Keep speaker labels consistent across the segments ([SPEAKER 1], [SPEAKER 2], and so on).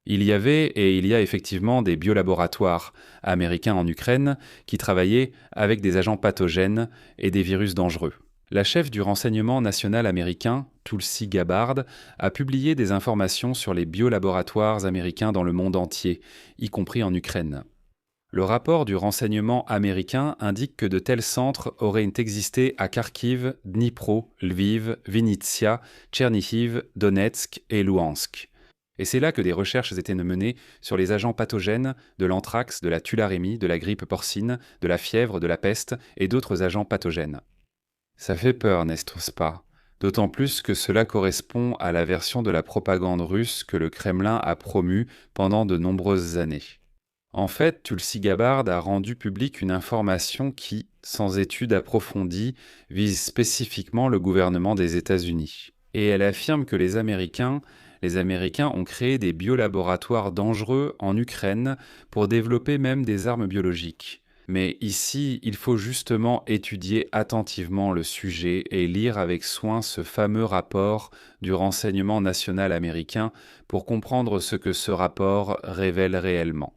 [SPEAKER 1] Il y avait et il y a effectivement des biolaboratoires américains en Ukraine qui travaillaient avec des agents pathogènes et des virus dangereux. La chef du renseignement national américain, Tulsi Gabbard, a publié des informations sur les biolaboratoires américains dans le monde entier, y compris en Ukraine. Le rapport du renseignement américain indique que de tels centres auraient existé à Kharkiv, Dnipro, Lviv, Vinnytsia, Tchernihiv, Donetsk et Louhansk. Et c'est là que des recherches étaient menées sur les agents pathogènes de l'anthrax, de la tularemie, de la grippe porcine, de la fièvre, de la peste et d'autres agents pathogènes. Ça fait peur, n'est-ce pas? D'autant plus que cela correspond à la version de la propagande russe que le Kremlin a promue pendant de nombreuses années. En fait, Tulsi Gabbard a rendu publique une information qui, sans étude approfondie, vise spécifiquement le gouvernement des États-Unis. Et elle affirme que les Américains ont créé des biolaboratoires dangereux en Ukraine pour développer même des armes biologiques. Mais ici, il faut justement étudier attentivement le sujet et lire avec soin ce fameux rapport du renseignement national américain pour comprendre ce que ce rapport révèle réellement.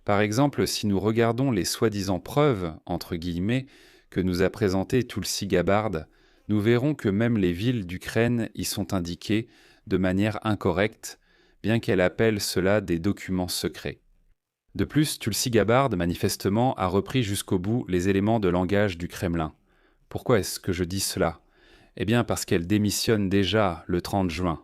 [SPEAKER 1] Par exemple, si nous regardons les soi-disant preuves, entre guillemets, que nous a présentées Tulsi Gabbard, nous verrons que même les villes d'Ukraine y sont indiquées de manière incorrecte, bien qu'elle appelle cela des documents secrets. De plus, Tulsi Gabbard, manifestement, a repris jusqu'au bout les éléments de langage du Kremlin. Pourquoi est-ce que je dis cela? Eh bien parce qu'elle démissionne déjà le 30 juin.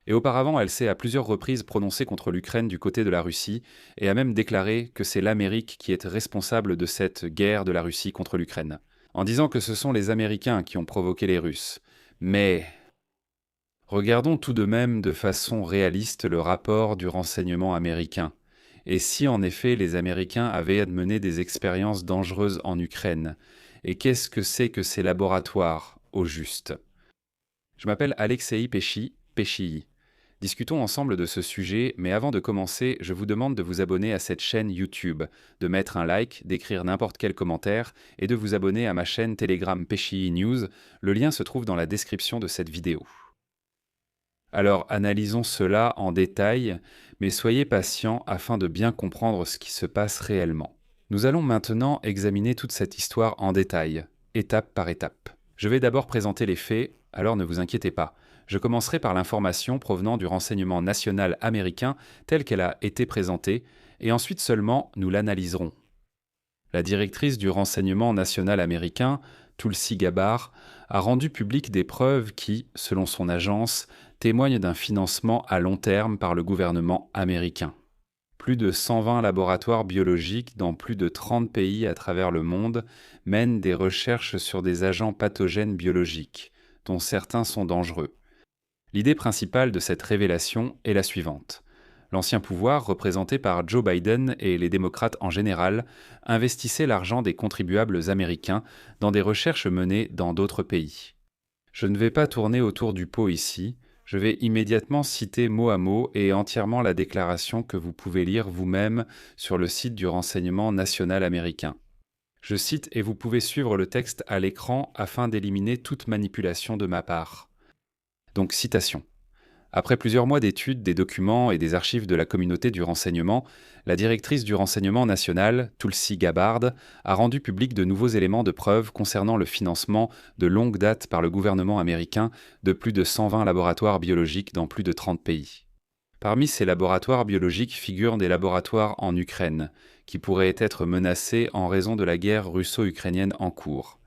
[SPEAKER 1] Et auparavant, elle s'est à plusieurs reprises prononcée contre l'Ukraine du côté de la Russie et a même déclaré que c'est l'Amérique qui est responsable de cette guerre de la Russie contre l'Ukraine, en disant que ce sont les Américains qui ont provoqué les Russes. Mais regardons tout de même de façon réaliste le rapport du renseignement américain. Et si en effet les Américains avaient mené des expériences dangereuses en Ukraine? Et qu'est-ce que c'est que ces laboratoires, au juste? Je m'appelle Alexei Pesci. Discutons ensemble de ce sujet, mais avant de commencer, je vous demande de vous abonner à cette chaîne YouTube, de mettre un like, d'écrire n'importe quel commentaire et de vous abonner à ma chaîne Telegram Pesci News. Le lien se trouve dans la description de cette vidéo. Alors analysons cela en détail, mais soyez patients afin de bien comprendre ce qui se passe réellement. Nous allons maintenant examiner toute cette histoire en détail, étape par étape. Je vais d'abord présenter les faits, alors ne vous inquiétez pas. Je commencerai par l'information provenant du renseignement national américain telle qu'elle a été présentée, et ensuite seulement nous l'analyserons. La directrice du renseignement national américain, Tulsi Gabbard, a rendu publiques des preuves qui, selon son agence, témoignent d'un financement à long terme par le gouvernement américain. Plus de 120 laboratoires biologiques dans plus de 30 pays à travers le monde mènent des recherches sur des agents pathogènes biologiques, dont certains sont dangereux. L'idée principale de cette révélation est la suivante. L'ancien pouvoir, représenté par Joe Biden et les démocrates en général, investissait l'argent des contribuables américains dans des recherches menées dans d'autres pays. Je ne vais pas tourner autour du pot ici, je vais immédiatement citer mot à mot et entièrement la déclaration que vous pouvez lire vous-même sur le site du renseignement national américain. Je cite et vous pouvez suivre le texte à l'écran afin d'éliminer toute manipulation de ma part. Donc, citation. Après plusieurs mois d'études des documents et des archives de la communauté du renseignement, la directrice du renseignement national, Tulsi Gabbard, a rendu public de nouveaux éléments de preuve concernant le financement de longue date par le gouvernement américain de plus de 120 laboratoires biologiques dans plus de 30 pays. Parmi ces laboratoires biologiques figurent des laboratoires en Ukraine, qui pourraient être menacés en raison de la guerre russo-ukrainienne en cours.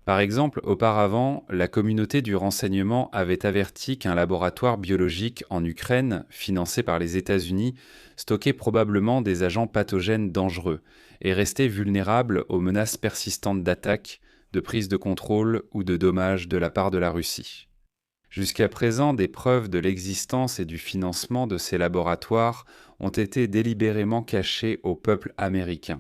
[SPEAKER 1] Par exemple, auparavant, la communauté du renseignement avait averti qu'un laboratoire biologique en Ukraine, financé par les États-Unis, stockait probablement des agents pathogènes dangereux et restait vulnérable aux menaces persistantes d'attaques, de prise de contrôle ou de dommages de la part de la Russie. Jusqu'à présent, des preuves de l'existence et du financement de ces laboratoires ont été délibérément cachées au peuple américain.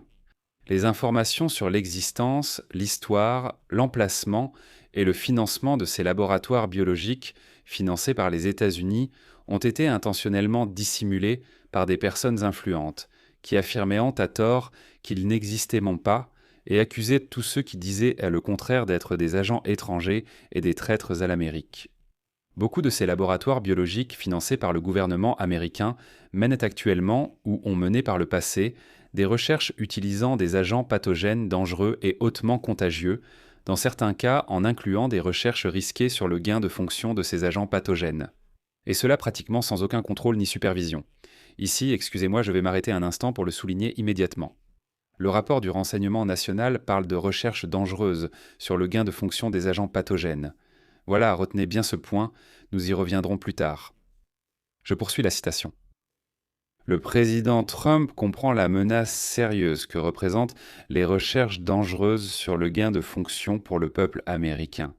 [SPEAKER 1] Les informations sur l'existence, l'histoire, l'emplacement et le financement de ces laboratoires biologiques financés par les États-Unis ont été intentionnellement dissimulées par des personnes influentes qui affirmaient à tort qu'ils n'existaient même pas et accusaient tous ceux qui disaient le contraire d'être des agents étrangers et des traîtres à l'Amérique. Beaucoup de ces laboratoires biologiques financés par le gouvernement américain mènent actuellement, ou ont mené par le passé, des recherches utilisant des agents pathogènes dangereux et hautement contagieux, dans certains cas en incluant des recherches risquées sur le gain de fonction de ces agents pathogènes. Et cela pratiquement sans aucun contrôle ni supervision. Ici, excusez-moi, je vais m'arrêter un instant pour le souligner immédiatement. Le rapport du renseignement national parle de recherches dangereuses sur le gain de fonction des agents pathogènes. Voilà, retenez bien ce point, nous y reviendrons plus tard. Je poursuis la citation. Le président Trump comprend la menace sérieuse que représentent les recherches dangereuses sur le gain de fonction pour le peuple américain.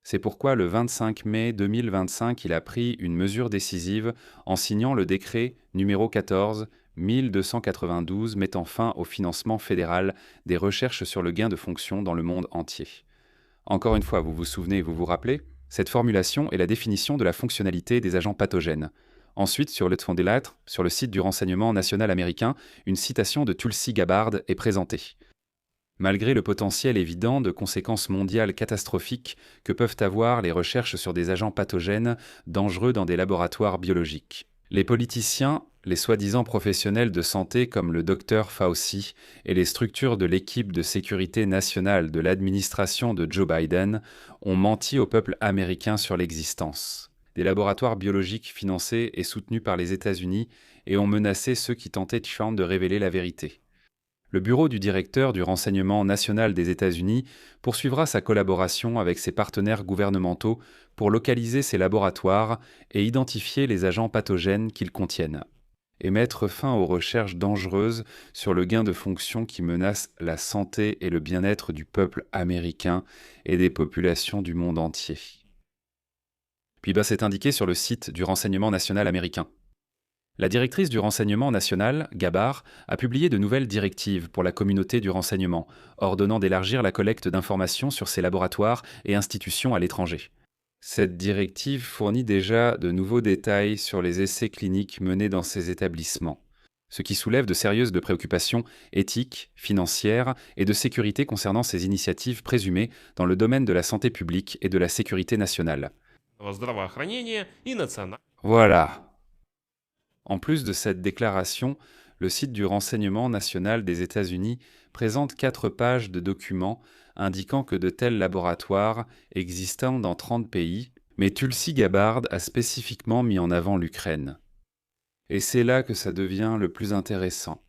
[SPEAKER 1] C'est pourquoi le 25 mai 2025, il a pris une mesure décisive en signant le décret numéro 14 1292 mettant fin au financement fédéral des recherches sur le gain de fonction dans le monde entier. Encore une fois, vous vous souvenez, vous vous rappelez? Cette formulation est la définition de la fonctionnalité des agents pathogènes. Ensuite, sur le fond des lettres, sur le site du renseignement national américain, une citation de Tulsi Gabbard est présentée. Malgré le potentiel évident de conséquences mondiales catastrophiques que peuvent avoir les recherches sur des agents pathogènes dangereux dans des laboratoires biologiques, les politiciens, les soi-disant professionnels de santé comme le docteur Fauci et les structures de l'équipe de sécurité nationale de l'administration de Joe Biden ont menti au peuple américain sur l'existence des laboratoires biologiques financés et soutenus par les États-Unis et ont menacé ceux qui tentaient de révéler la vérité. Le bureau du directeur du renseignement national des États-Unis poursuivra sa collaboration avec ses partenaires gouvernementaux pour localiser ces laboratoires et identifier les agents pathogènes qu'ils contiennent, et mettre fin aux recherches dangereuses sur le gain de fonction qui menacent la santé et le bien-être du peuple américain et des populations du monde entier. Puis c'est indiqué sur le site du renseignement national américain. La directrice du renseignement national, Gabbard, a publié de nouvelles directives pour la communauté du renseignement, ordonnant d'élargir la collecte d'informations sur ces laboratoires et institutions à l'étranger. Cette directive fournit déjà de nouveaux détails sur les essais cliniques menés dans ces établissements, ce qui soulève de sérieuses préoccupations éthiques, financières et de sécurité concernant ces initiatives présumées dans le domaine de la santé publique et de la sécurité nationale. Voilà. En plus de cette déclaration, le site du renseignement national des États-Unis présente 4 pages de documents indiquant que de tels laboratoires existent dans 30 pays, mais Tulsi Gabbard a spécifiquement mis en avant l'Ukraine. Et c'est là que ça devient le plus intéressant.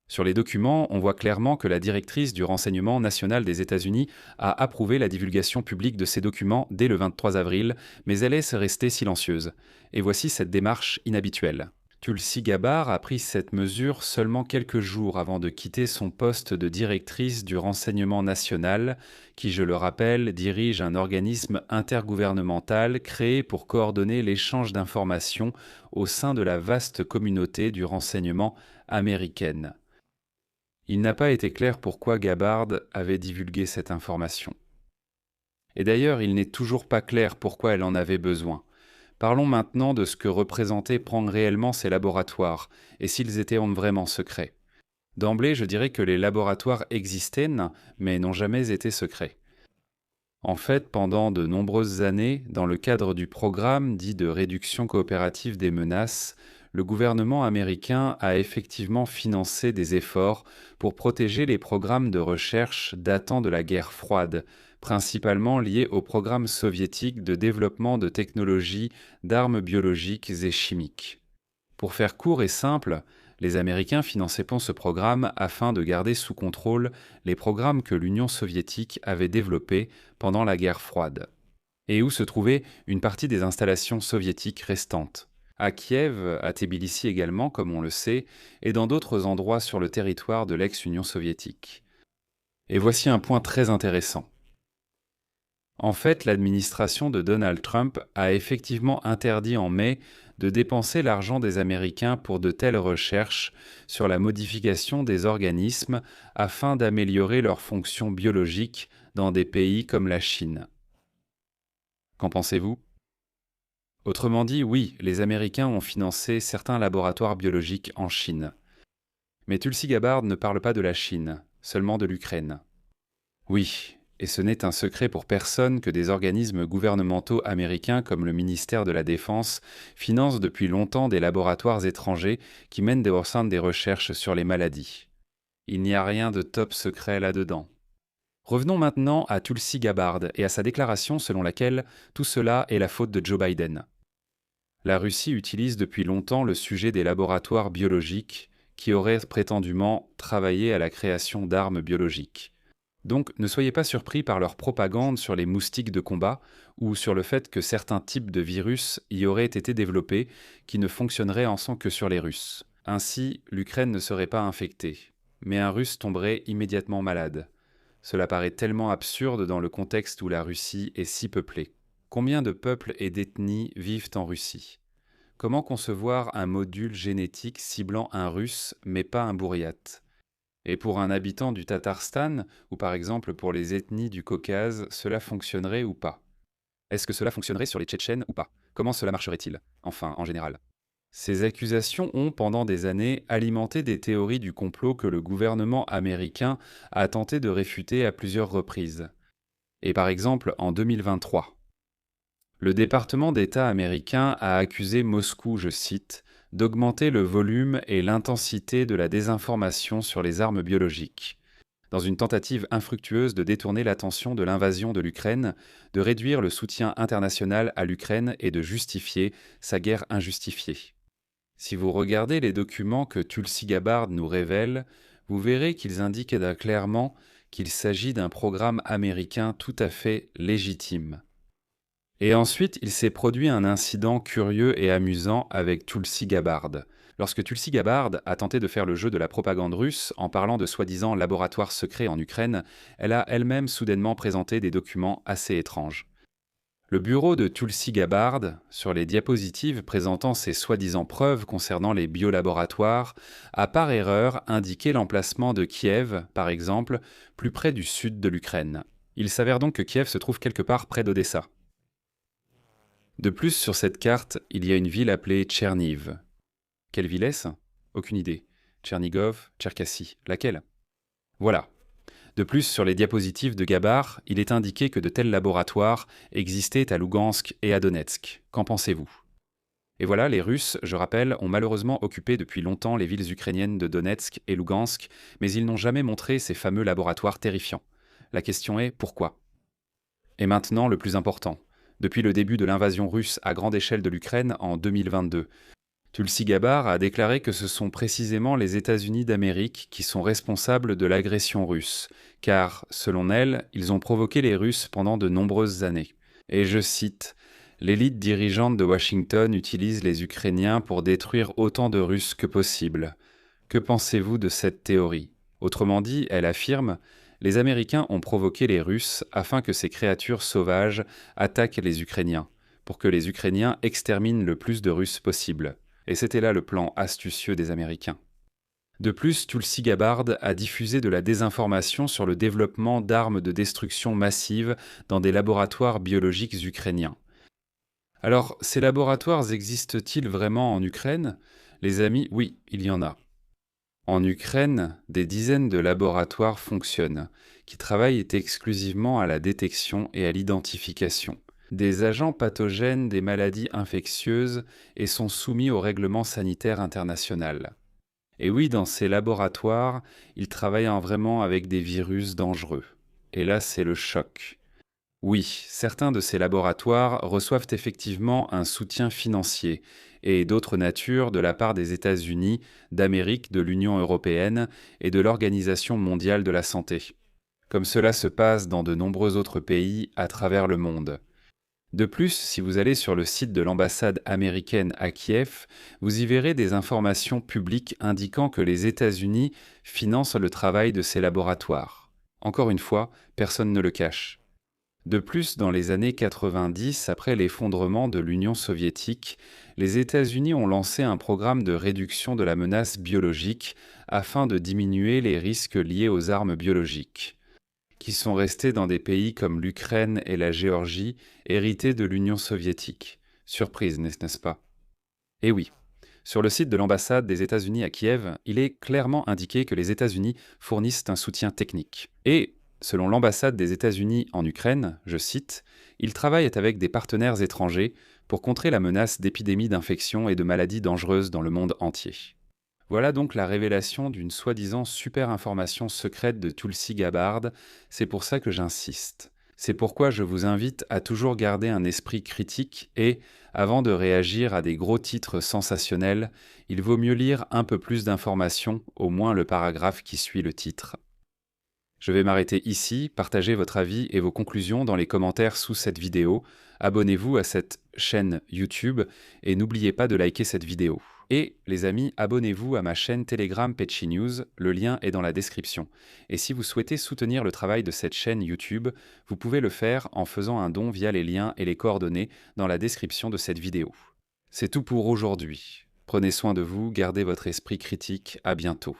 [SPEAKER 1] Sur les documents, on voit clairement que la directrice du renseignement national des États-Unis a approuvé la divulgation publique de ces documents dès le 23 avril, mais elle est restée silencieuse. Et voici cette démarche inhabituelle. Tulsi Gabbard a pris cette mesure seulement quelques jours avant de quitter son poste de directrice du renseignement national, qui, je le rappelle, dirige un organisme intergouvernemental créé pour coordonner l'échange d'informations au sein de la vaste communauté du renseignement américaine. Il n'a pas été clair pourquoi Gabbard avait divulgué cette information. Et d'ailleurs, il n'est toujours pas clair pourquoi elle en avait besoin. Parlons maintenant de ce que représentaient prendre réellement ces laboratoires, et s'ils étaient vraiment secrets. D'emblée, je dirais que les laboratoires existaient, mais n'ont jamais été secrets. En fait, pendant de nombreuses années, dans le cadre du programme dit de réduction coopérative des menaces, le gouvernement américain a effectivement financé des efforts pour protéger les programmes de recherche datant de la guerre froide, principalement liés au programme soviétique de développement de technologies d'armes biologiques et chimiques. Pour faire court et simple, les Américains finançaient ce programme afin de garder sous contrôle les programmes que l'Union soviétique avait développés pendant la guerre froide, et où se trouvait une partie des installations soviétiques restantes. À Kiev, à Tbilissi également, comme on le sait, et dans d'autres endroits sur le territoire de l'ex-Union soviétique. Et voici un point très intéressant. En fait, l'administration de Donald Trump a effectivement interdit en mai de dépenser l'argent des Américains pour de telles recherches sur la modification des organismes afin d'améliorer leurs fonctions biologiques dans des pays comme la Chine. Qu'en pensez-vous ? Autrement dit, oui, les Américains ont financé certains laboratoires biologiques en Chine. Mais Tulsi Gabbard ne parle pas de la Chine, seulement de l'Ukraine. Oui, Et ce n'est un secret pour personne que des organismes gouvernementaux américains comme le ministère de la Défense financent depuis longtemps des laboratoires étrangers qui mènent au sein des recherches sur les maladies. Il n'y a rien de top secret là-dedans. Revenons maintenant à Tulsi Gabbard et à sa déclaration selon laquelle tout cela est la faute de Joe Biden. La Russie utilise depuis longtemps le sujet des laboratoires biologiques qui auraient prétendument travaillé à la création d'armes biologiques. Donc ne soyez pas surpris par leur propagande sur les moustiques de combat ou sur le fait que certains types de virus y auraient été développés qui ne fonctionneraient ensemble que sur les Russes. Ainsi, l'Ukraine ne serait pas infectée, mais un Russe tomberait immédiatement malade. Cela paraît tellement absurde dans le contexte où la Russie est si peuplée. Combien de peuples et d'ethnies vivent en Russie? Comment concevoir un module génétique ciblant un Russe mais pas un Bouriate? Et pour un habitant du Tatarstan, ou par exemple pour les ethnies du Caucase, cela fonctionnerait ou pas? Est-ce que cela fonctionnerait sur les Tchétchènes ou pas? Comment cela marcherait-il? Enfin, en général. Ces accusations ont, pendant des années, alimenté des théories du complot que le gouvernement américain a tenté de réfuter à plusieurs reprises. Et par exemple, en 2023, le département d'État américain a accusé Moscou, je cite, d'augmenter le volume et l'intensité de la désinformation sur les armes biologiques, dans une tentative infructueuse de détourner l'attention de l'invasion de l'Ukraine, de réduire le soutien international à l'Ukraine et de justifier sa guerre injustifiée. Si vous regardez les documents que Tulsi Gabbard nous révèle, vous verrez qu'ils indiquent clairement qu'il s'agit d'un programme américain tout à fait légitime. Et ensuite, il s'est produit un incident curieux et amusant avec Tulsi Gabbard. Lorsque Tulsi Gabbard a tenté de faire le jeu de la propagande russe en parlant de soi-disant laboratoires secrets en Ukraine, elle a elle-même soudainement présenté des documents assez étranges. Le bureau de Tulsi Gabbard, sur les diapositives présentant ses soi-disant preuves concernant les biolaboratoires, a par erreur indiqué l'emplacement de Kiev, par exemple, plus près du sud de l'Ukraine. Il s'avère donc que Kiev se trouve quelque part près d'Odessa. De plus, sur cette carte, il y a une ville appelée Tcherniv. Quelle ville est-ce? Aucune idée. Tchernigov, Tcherkassy, laquelle? Voilà. De plus, sur les diapositives de Gabbard, il est indiqué que de tels laboratoires existaient à Lougansk et à Donetsk. Qu'en pensez-vous? Et voilà, les Russes, je rappelle, ont malheureusement occupé depuis longtemps les villes ukrainiennes de Donetsk et Lougansk, mais ils n'ont jamais montré ces fameux laboratoires terrifiants. La question est pourquoi? Et maintenant, le plus important. Depuis le début de l'invasion russe à grande échelle de l'Ukraine en 2022, Tulsi Gabbard a déclaré que ce sont précisément les États-Unis d'Amérique qui sont responsables de l'agression russe, car, selon elle, ils ont provoqué les Russes pendant de nombreuses années. Et je cite, « L'élite dirigeante de Washington utilise les Ukrainiens pour détruire autant de Russes que possible. Que pensez-vous de cette théorie ?» Autrement dit, elle affirme, « Les Américains ont provoqué les Russes afin que ces créatures sauvages attaquent les Ukrainiens, pour que les Ukrainiens exterminent le plus de Russes possible. » Et c'était là le plan astucieux des Américains. De plus, Tulsi Gabbard a diffusé de la désinformation sur le développement d'armes de destruction massive dans des laboratoires biologiques ukrainiens. Alors, ces laboratoires existent-ils vraiment en Ukraine? Les amis, oui, il y en a. En Ukraine, des dizaines de laboratoires fonctionnent, qui travaillent exclusivement à la détection et à l'identification des agents pathogènes des maladies infectieuses et sont soumis au règlement sanitaire international. Et oui, dans ces laboratoires, ils travaillent vraiment avec des virus dangereux. Et là, c'est le choc. Oui, certains de ces laboratoires reçoivent effectivement un soutien financier et d'autres natures de la part des États-Unis, d'Amérique, de l'Union européenne et de l'Organisation mondiale de la santé, comme cela se passe dans de nombreux autres pays à travers le monde. De plus, si vous allez sur le site de l'ambassade américaine à Kiev, vous y verrez des informations publiques indiquant que les États-Unis financent le travail de ces laboratoires. Encore une fois, personne ne le cache. De plus, dans les années 90, après l'effondrement de l'Union soviétique, les États-Unis ont lancé un programme de réduction de la menace biologique afin de diminuer les risques liés aux armes biologiques, qui sont restés dans des pays comme l'Ukraine et la Géorgie, hérités de l'Union soviétique. Surprise, n'est-ce pas? Eh oui, sur le site de l'ambassade des États-Unis à Kiev, il est clairement indiqué que les États-Unis fournissent un soutien technique. Et Selon l'ambassade des États-Unis en Ukraine, je cite, ils travaillent avec des partenaires étrangers pour contrer la menace d'épidémies d'infections et de maladies dangereuses dans le monde entier. Voilà donc la révélation d'une soi-disant super information secrète de Tulsi Gabbard, c'est pour ça que j'insiste. C'est pourquoi je vous invite à toujours garder un esprit critique et, avant de réagir à des gros titres sensationnels, il vaut mieux lire un peu plus d'informations, au moins le paragraphe qui suit le titre. Je vais m'arrêter ici, partagez votre avis et vos conclusions dans les commentaires sous cette vidéo, abonnez-vous à cette chaîne YouTube et n'oubliez pas de liker cette vidéo. Et les amis, abonnez-vous à ma chaîne Telegram Petchy News, le lien est dans la description. Et si vous souhaitez soutenir le travail de cette chaîne YouTube, vous pouvez le faire en faisant un don via les liens et les coordonnées dans la description de cette vidéo. C'est tout pour aujourd'hui. Prenez soin de vous, gardez votre esprit critique, à bientôt.